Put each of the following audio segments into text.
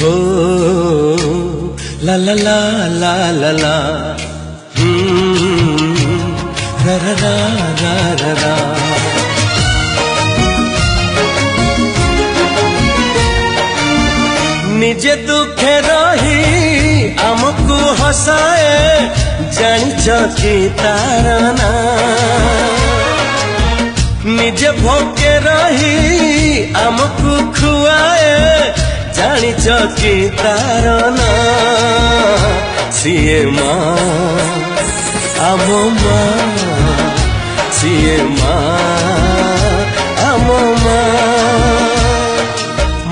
हो ला ला ला ला ला ला रा रा रा रा रा रा। निजे दुखे रही आमको हसाए जानिच कि तार ना। निजे भोके रही आमको खुआए जानिच कि तार ना। सीए माँ आम माँ सीए माँ आम माँ।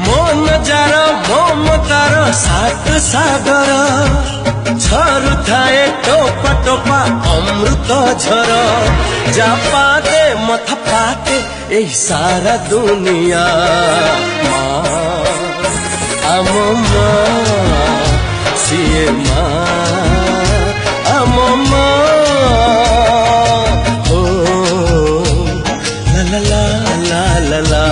मन जार ममतार सात सागर झरु थाए टोपा टोपा अमृत झर। जा पाते मथ पाते यही सारा दुनिया माँ आम माँ सीए माँ आम माँ। हो ला ला ला ला ला ला।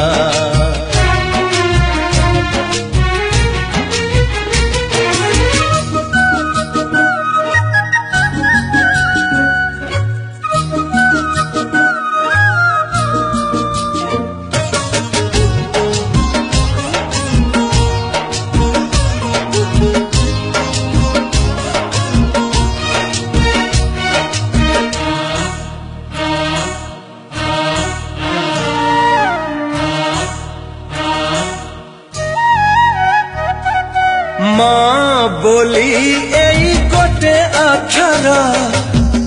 माँ बोली एई गोटे अक्षर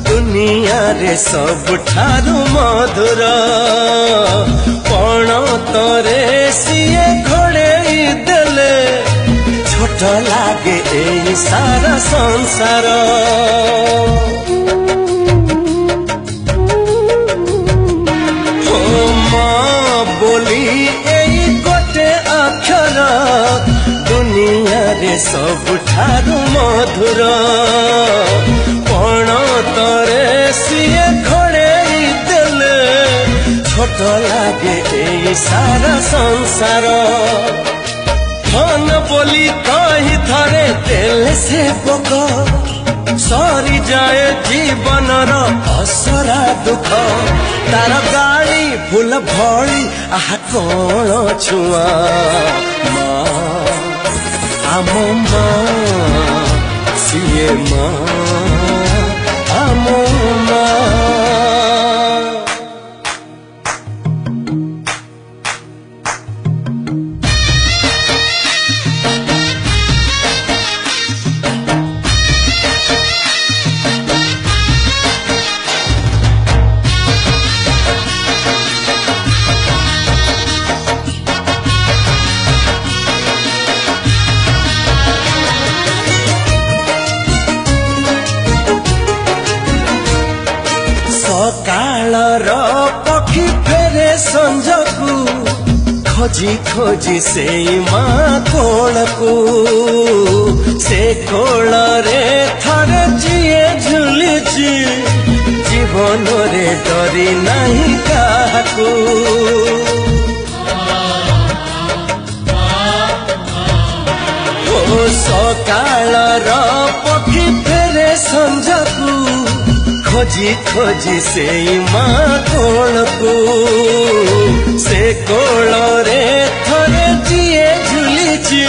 दुनिया रे सबठारु मधुर। पण तरे सिए घोड़ेई देले छोट लागे एई सारा संसार। हो माँ बोली एई गोटे अक्षर दुनिया रे सबठारु मधुर। पण तरे सिए घोड़ेई देले छोट लागे एई सारा संसार। धन बोली कही थरे देले से पोक सरी जाए जीवनर असरा दुख। तार गाड़ी फूल भली आहा कौन छुआ आम माँ सीए माँ आम माँ। सकाळर पक्षी फेरे संजकू खोजी खोजी से माँ कोलकू। से कोल रे थरे जिए झुलिची जीवन रे डरी नहीं काकू। ओ सकाळर पक्षी फेरे संजकू खोजी खोजी से माँ कोलकू। से कोल रे थरे जिए झुलिची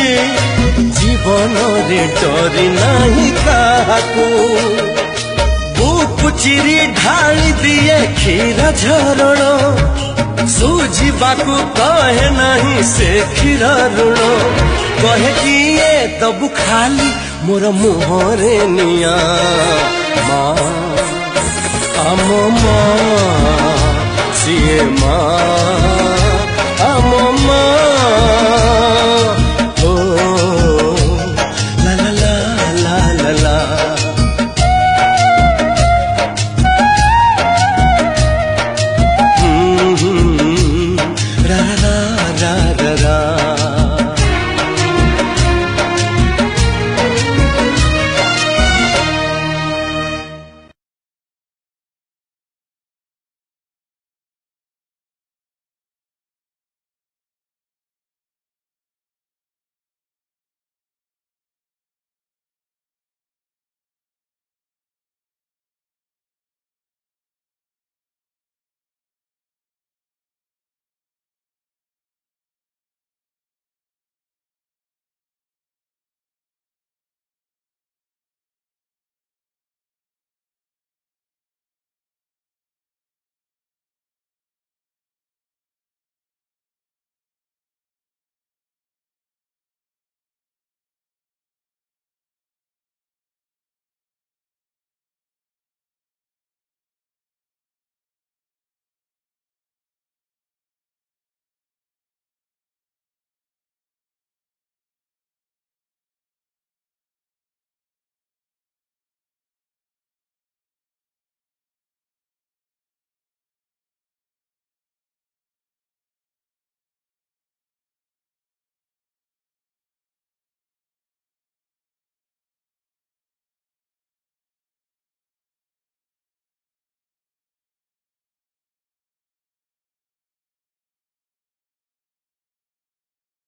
जीवन रे डरी नहीं काकू। बुक चिरी ढाली दिए क्षीर झरण सुझिबाकू कहे नहीं से क्षीर ऋण। कहे किए दबु खाली मोर मुहरे निया माँ आम माँ सीए माँ।